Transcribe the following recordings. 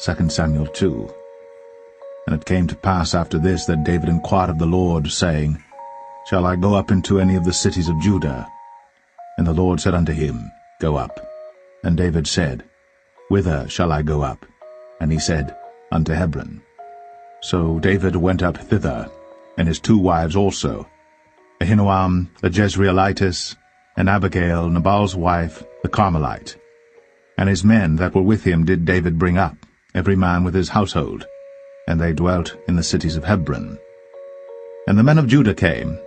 2 Samuel 2. And it came to pass after this that David inquired of the Lord, saying, Shall I go up into any of the cities of Judah? And the Lord said unto him, Go up. And David said, Whither shall I go up? And he said, Unto Hebron. So David went up thither, and his 2 wives also, Ahinoam the Jezreelitess, and Abigail Nabal's wife, the Carmelite. And his men that were with him did David bring up, every man with his household, and they dwelt in the cities of Hebron. And the men of Judah came,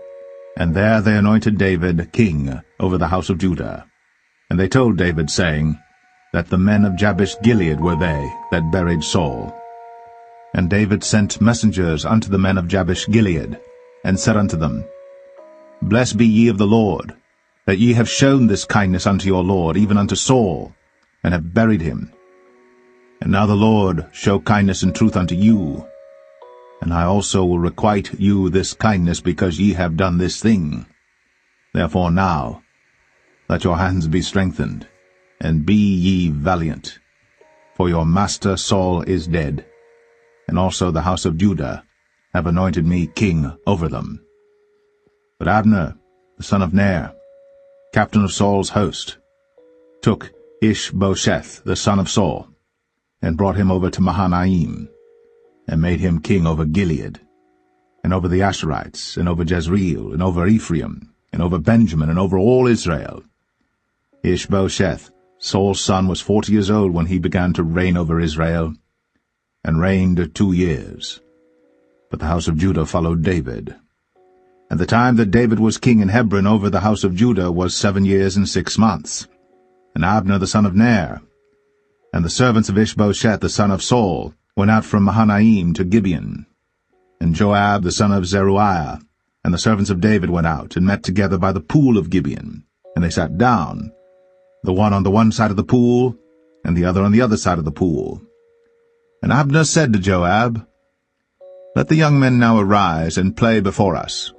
and there they anointed David king over the house of Judah. And they told David, saying, that the men of Jabesh-Gilead were they that buried Saul. And David sent messengers unto the men of Jabesh-Gilead, and said unto them, Blessed be ye of the Lord, that ye have shown this kindness unto your Lord, even unto Saul, and have buried him. And now the Lord show kindness and truth unto you, and I also will requite you this kindness, because ye have done this thing. Therefore now let your hands be strengthened, and be ye valiant, for your master Saul is dead, and also the house of Judah have anointed me king over them. But Abner, the son of Ner, captain of Saul's host, took Ishbosheth the son of Saul, and brought him over to Mahanaim, and made him king over Gilead, and over the Asherites, and over Jezreel, and over Ephraim, and over Benjamin, and over all Israel. Ishbosheth, Saul's son, was 40 years old when he began to reign over Israel, and reigned 2 years. But the house of Judah followed David. And the time that David was king in Hebron over the house of Judah was 7 years and 6 months. And Abner the son of Ner, and the servants of Ishbosheth the son of Saul, went out from Mahanaim to Gibeon. And Joab the son of Zeruiah, and the servants of David went out, and met together by the pool of Gibeon. And they sat down, the one on the one side of the pool, and the other on the other side of the pool. And Abner said to Joab, Let the young men now arise, and play before us.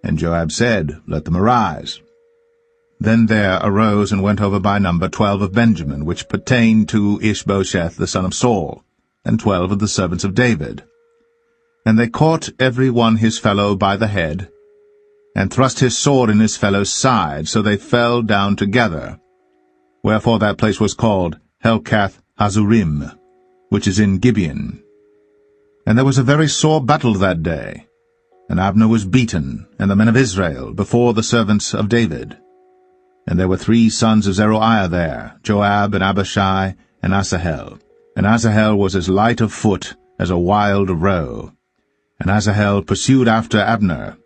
And Joab said, Let them arise. Then there arose and went over by number 12 of Benjamin, which pertained to Ishbosheth the son of Saul, and 12 of the servants of David. And they caught every one his fellow by the head, and thrust his sword in his fellow's side, so they fell down together. Wherefore that place was called Helkath Hazurim, which is in Gibeon. And there was a very sore battle that day, and Abner was beaten, and the men of Israel, before the servants of David. And there were 3 sons of Zeruiah there, Joab, and Abishai, and Asahel. And Asahel was as light of foot as a wild roe. And Asahel pursued after Abner,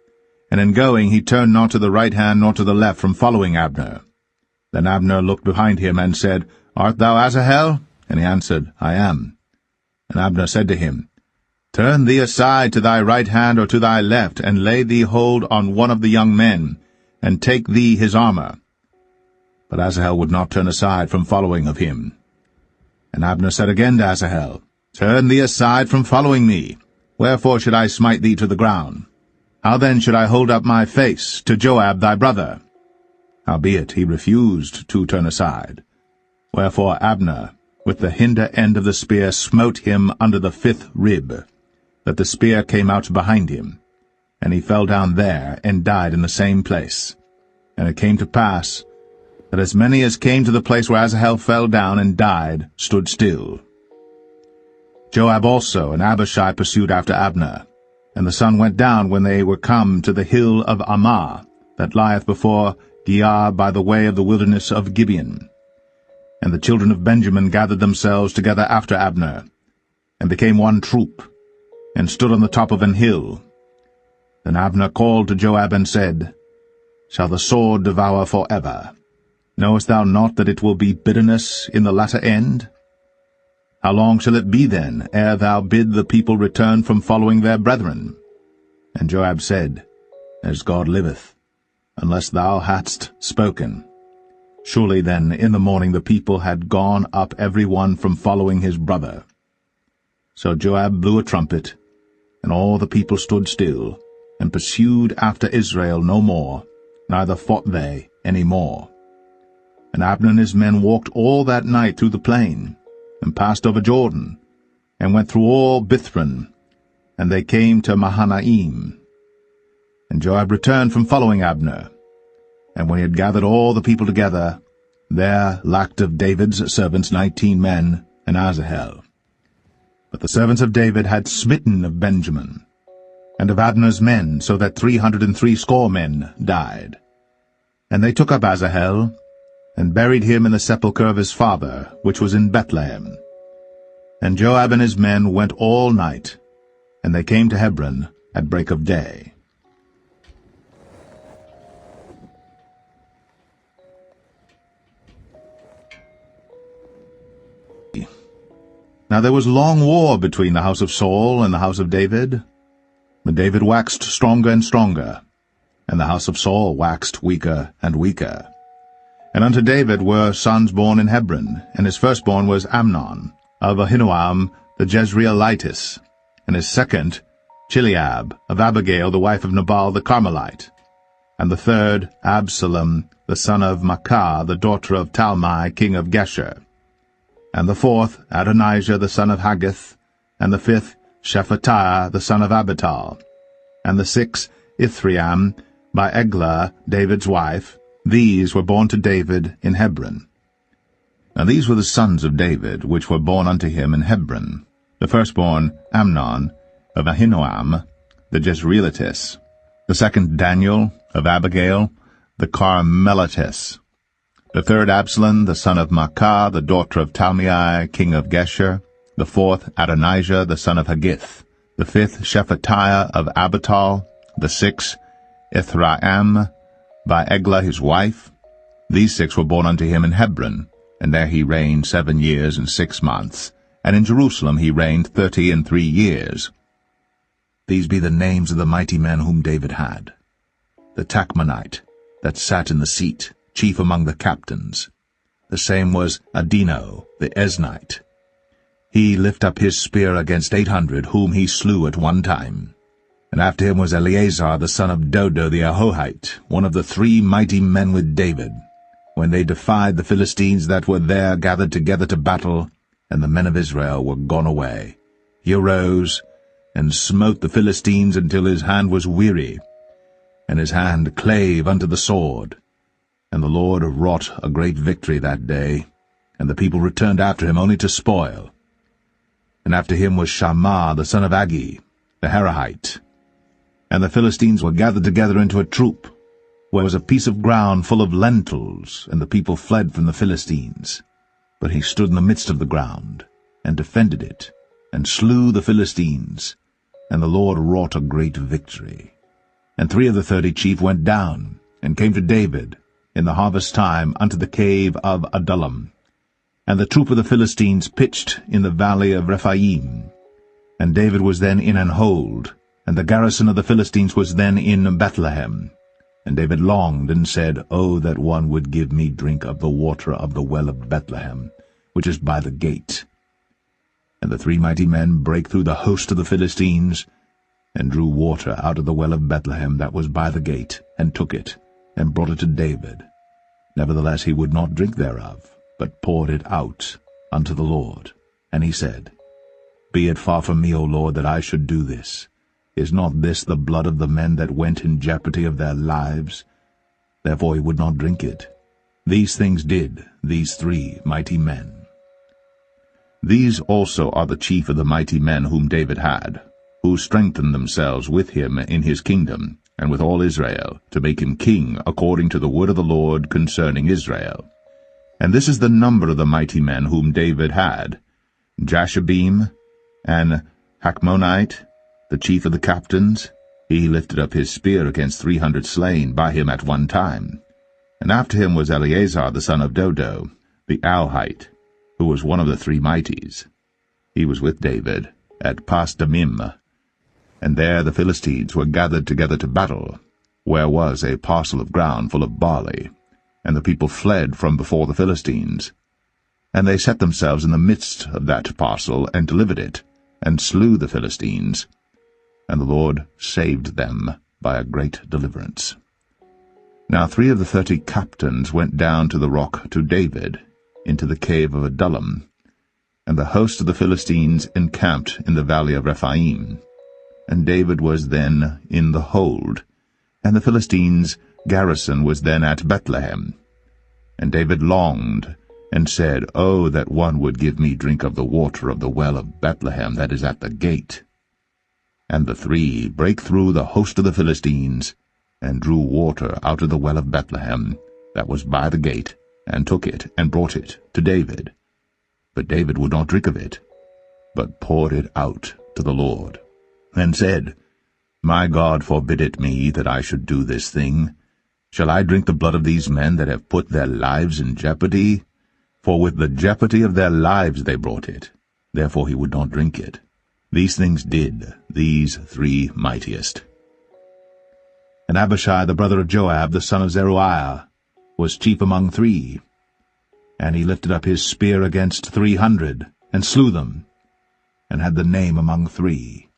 and in going he turned not to the right hand nor to the left from following Abner. Then Abner looked behind him, and said, Art thou Asahel? And he answered, I am. And Abner said to him, Turn thee aside to thy right hand or to thy left, and lay thee hold on one of the young men, and take thee his armor. But Asahel would not turn aside from following of him. And Abner said again to Asahel, Turn thee aside from following me. Wherefore should I smite thee to the ground? How then should I hold up my face to Joab thy brother? Howbeit he refused to turn aside. Wherefore Abner with the hinder end of the spear smote him under the 5th rib, that the spear came out behind him, and he fell down there, and died in the same place. And it came to pass, that as many as came to the place where Asahel fell down and died stood still. Joab also and Abishai pursued after Abner, and the sun went down when they were come to the hill of Ammah, that lieth before Giah by the way of the wilderness of Gibeon. And the children of Benjamin gathered themselves together after Abner, and became one troop, and stood on the top of an hill. Then Abner called to Joab and said, Shall the sword devour forever? Knowest thou not that it will be bitterness in the latter end? How long shall it be then, ere thou bid the people return from following their brethren? And Joab said, As God liveth, unless thou hadst spoken. Surely then in the morning the people had gone up every one from following his brother. So Joab blew a trumpet, and all the people stood still, and pursued after Israel no more, neither fought they any more. And Abner and his men walked all that night through the plain, and passed over Jordan, and went through all Bithron, and they came to Mahanaim. And Joab returned from following Abner. And when he had gathered all the people together, there lacked of David's servants 19 men, and Asahel. But the servants of David had smitten of Benjamin, and of Abner's men, so that 360 men died. And they took up Asahel, and buried him in the sepulchre of his father, which was in Bethlehem. And Joab and his men went all night, and they came to Hebron at break of day. Now there was long war between the house of Saul and the house of David. But David waxed stronger and stronger, and the house of Saul waxed weaker and weaker. And unto David were sons born in Hebron, and his firstborn was Amnon, of Ahinoam the Jezreelitess, and his second Chileab, of Abigail the wife of Nabal the Carmelite, and the third Absalom the son of Maacah the daughter of Talmai king of Geshur, and the fourth Adonijah the son of Haggith, and the fifth Shephatiah the son of Abital, and the sixth Ithream by Eglah David's wife. These were born to David in Hebron. Now these were the sons of David, which were born unto him in Hebron. The firstborn Amnon, of Ahinoam, the Jezreelitess. The second Daniel, of Abigail, the Carmelitess. The third Absalom, the son of Maacah, the daughter of Talmai, king of Geshur. The fourth Adonijah, the son of Haggith. The fifth Shephatiah of Abital. The sixth Ithream, by Eglah his wife. These 6 were born unto him in Hebron, and there he reigned 7 years and 6 months, and in Jerusalem he reigned 33 years. These be the names of the mighty men whom David had. The Tachmonite, that sat in the seat, chief among the captains. The same was Adino, the Eznite. He lift up his spear against 800, whom he slew at one time. And after him was Eleazar the son of Dodo the Ahohite, one of the 3 mighty men with David, when they defied the Philistines that were there gathered together to battle, and the men of Israel were gone away. He arose, and smote the Philistines until his hand was weary, and his hand clave unto the sword. And the Lord wrought a great victory that day, and the people returned after him only to spoil. And after him was Shammah the son of Agi, the Herahite. And the Philistines were gathered together into a troop, where was a piece of ground full of lentils, and the people fled from the Philistines. But he stood in the midst of the ground, and defended it, and slew the Philistines, and the Lord wrought a great victory. And 3 of the 30 chief went down, and came to David, in the harvest time, unto the cave of Adullam. And the troop of the Philistines pitched in the valley of Rephaim. And David was then in an hold, and the garrison of the Philistines was then in Bethlehem. And David longed, and said, O that one would give me drink of the water of the well of Bethlehem, which is by the gate. And the 3 mighty men brake through the host of the Philistines, and drew water out of the well of Bethlehem that was by the gate, and took it, and brought it to David. Nevertheless he would not drink thereof, but poured it out unto the Lord. And he said, Be it far from me, O Lord, that I should do this. Is not this the blood of the men that went in jeopardy of their lives? Therefore he would not drink it. These things did these 3 mighty men. These also are the chief of the mighty men whom David had, who strengthened themselves with him in his kingdom, and with all Israel, to make him king according to the word of the Lord concerning Israel. And this is the number of the mighty men whom David had: Jashabim, and Hachmonite, the chief of the captains. He lifted up his spear against 300 slain by him at one time. And after him was Eleazar the son of Dodo, the Ahohite, who was one of the 3 mighties. He was with David at Pasdamim. And there the Philistines were gathered together to battle, where was a parcel of ground full of barley. And the people fled from before the Philistines. And they set themselves in the midst of that parcel, and delivered it, and slew the Philistines. And the Lord saved them by a great deliverance. Now 3 of the 30 captains went down to the rock to David, into the cave of Adullam. And the host of the Philistines encamped in the valley of Rephaim. And David was then in the hold, and the Philistines' garrison was then at Bethlehem. And David longed, and said, Oh, that one would give me drink of the water of the well of Bethlehem that is at the gate. And the three brake through the host of the Philistines, and drew water out of the well of Bethlehem that was by the gate, and took it, and brought it to David. But David would not drink of it, but poured it out to the Lord, and said, My God forbid it me that I should do this thing. Shall I drink the blood of these men that have put their lives in jeopardy? For with the jeopardy of their lives they brought it. Therefore he would not drink it. These things did these three mightiest. And Abishai the brother of Joab, the son of Zeruiah, was chief among three. And he lifted up his spear against 300, and slew them, and had the name among three.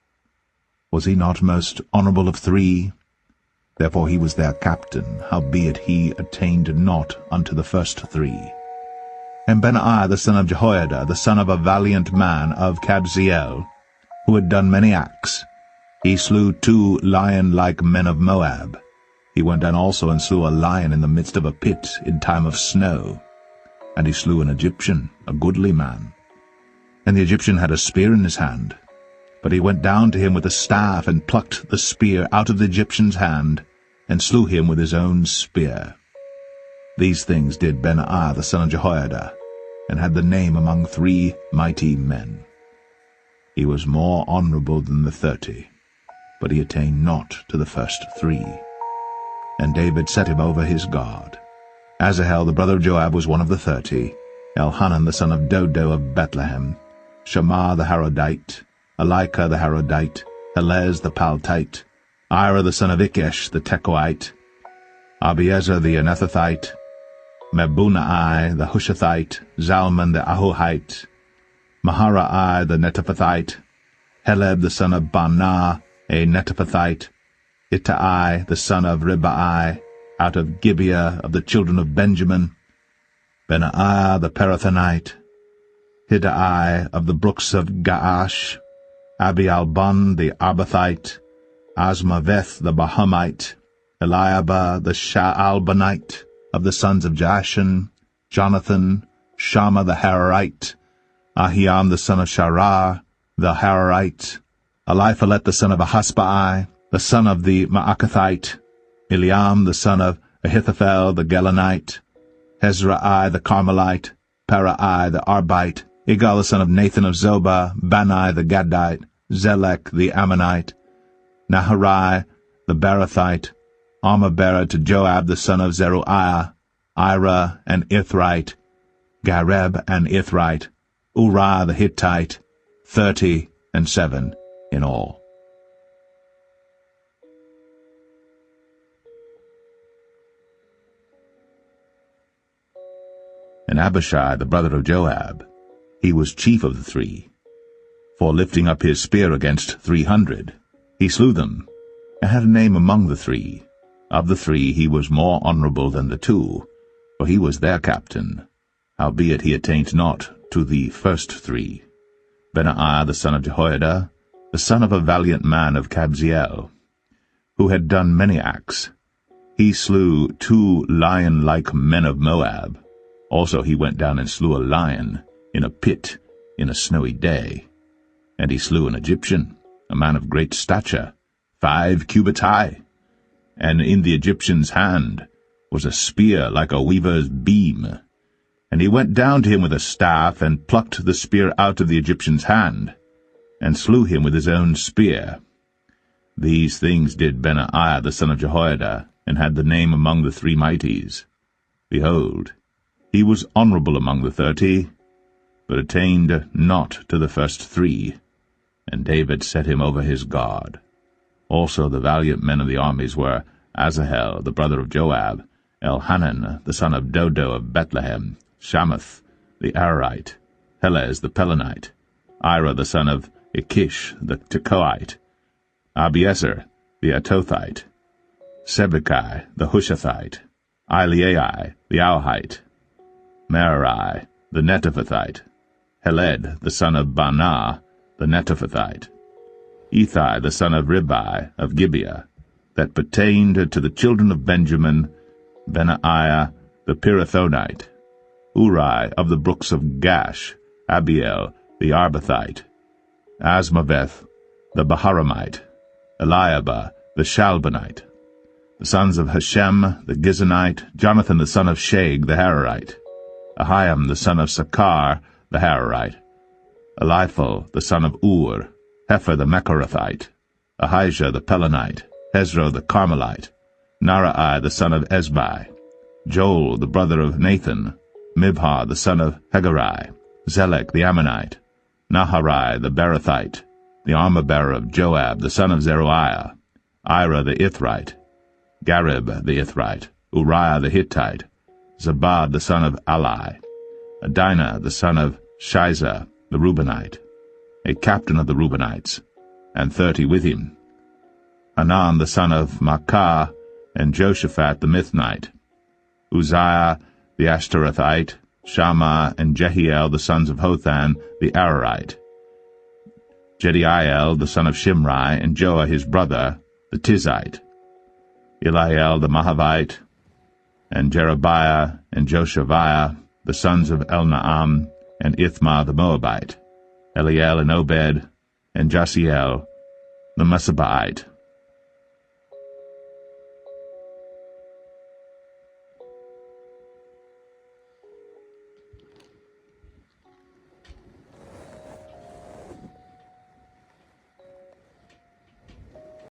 Was he not most honorable of three? Therefore he was their captain, howbeit he attained not unto the first three. And Benaiah the son of Jehoiada, the son of a valiant man of Kabzeel, who had done many acts, he slew 2 lion-like men of Moab. He went down also and slew a lion in the midst of a pit in time of snow. And he slew an Egyptian, a goodly man. And the Egyptian had a spear in his hand. But he went down to him with a staff, and plucked the spear out of the Egyptian's hand, and slew him with his own spear. These things did Benaiah the son of Jehoiada, and had the name among 3 mighty men. He was more honorable than the 30, but he attained not to the first 3. And David set him over his guard. Asahel the brother of Joab was one of the 30, Elhanan the son of Dodo of Bethlehem, Shammah the Harodite, Elika the Harodite, Helez the Paltite, Ira the son of Ikesh the Tekoite, Abiezer the Anethathite, Mebunai the Hushathite, Zalman the Ahohite, Maharai the Netophathite, Heleb the son of Baanah, a Netophathite, Ittai the son of Ribai, out of Gibeah of the children of Benjamin, Benaiah the Parathonite, Hiddai of the brooks of Gaash, Abialbon the Arbathite, Asmaveth the Bahamite, Eliabah the Shaalbanite, of the sons of Jashan, Jonathan, Shammah the Hararite, Ahiam the son of Sharar, the Hararite, Eliphalet the son of Ahasbai, the son of the Maacathite, Eliam the son of Ahithophel the Gelonite, Hezrai the Carmelite, Parai the Arbite, Igal the son of Nathan of Zobah, Bani the Gadite, Zelek the Ammonite, Naharai the Barathite, Armabera to Joab the son of Zeruiah, Ira and Ithrite, Gareb and Ithrite, Uriah the Hittite, 37 in all. And Abishai the brother of Joab, he was chief of the 3. For lifting up his spear against 300, he slew them, and had a name among the 3. Of the 3 he was more honorable than the 2, for he was their captain, howbeit he attained not to the first 3. Benaiah the son of Jehoiada, the son of a valiant man of Kabzeel, who had done many acts, he slew 2 lion-like men of Moab. Also he went down and slew a lion in a pit in a snowy day. And he slew an Egyptian, a man of great stature, 5 cubits high. And in the Egyptian's hand was a spear like a weaver's beam. And he went down to him with a staff, and plucked the spear out of the Egyptian's hand, and slew him with his own spear. These things did Benaiah the son of Jehoiada, and had the name among the 3 mighties. Behold, he was honorable among the 30, but attained not to the first 3, and David set him over his guard. Also the valiant men of the armies were Asahel the brother of Joab, Elhanan the son of Dodo of Bethlehem, Shammath the Ararite, Helez the Pelonite, Ira the son of Ikish the Tekoite, Abiezer the Atothite, Sibbecai the Hushathite, Eliai the Auhite, Merari the Netophathite, Heled the son of Baanah, the Netophathite, Ethai the son of Ribai of Gibeah, that pertained to the children of Benjamin, Benaiah the Pirathonite, Uri of the brooks of Gash, Abiel the Arbathite, Asmaveth the Baharamite, Eliabah the Shalbonite, the sons of Hashem the Gizonite, Jonathan the son of Shag the Hararite, Ahiam the son of Sakar the Hararite, Eliphal the son of Ur, Hefer the Mechorathite, Ahijah the Pelonite, Hezro the Carmelite, Narai the son of Ezbai, Joel the brother of Nathan, Mibhar the son of Hegarai, Zelek the Ammonite, Naharai the Berathite, the armor-bearer of Joab the son of Zeruiah, Ira the Ithrite, Garib the Ithrite, Uriah the Hittite, Zabad the son of Alai, Adinah the son of Shiza the Reubenite, a captain of the Reubenites, and 30 with him, Hanan the son of Maacah, and Joshaphat the Mithnite, Uzziah the Ashtarothite, Shammah and Jehiel the sons of Hothan the Ararite, Jediael the son of Shimri, and Joah his brother the Tizite, Eliel the Mahavite, and Jerebiah and Joshaviah the sons of Elnaam, and Ithmah the Moabite, Eliel and Obed, and Jasiel the Mesabaite,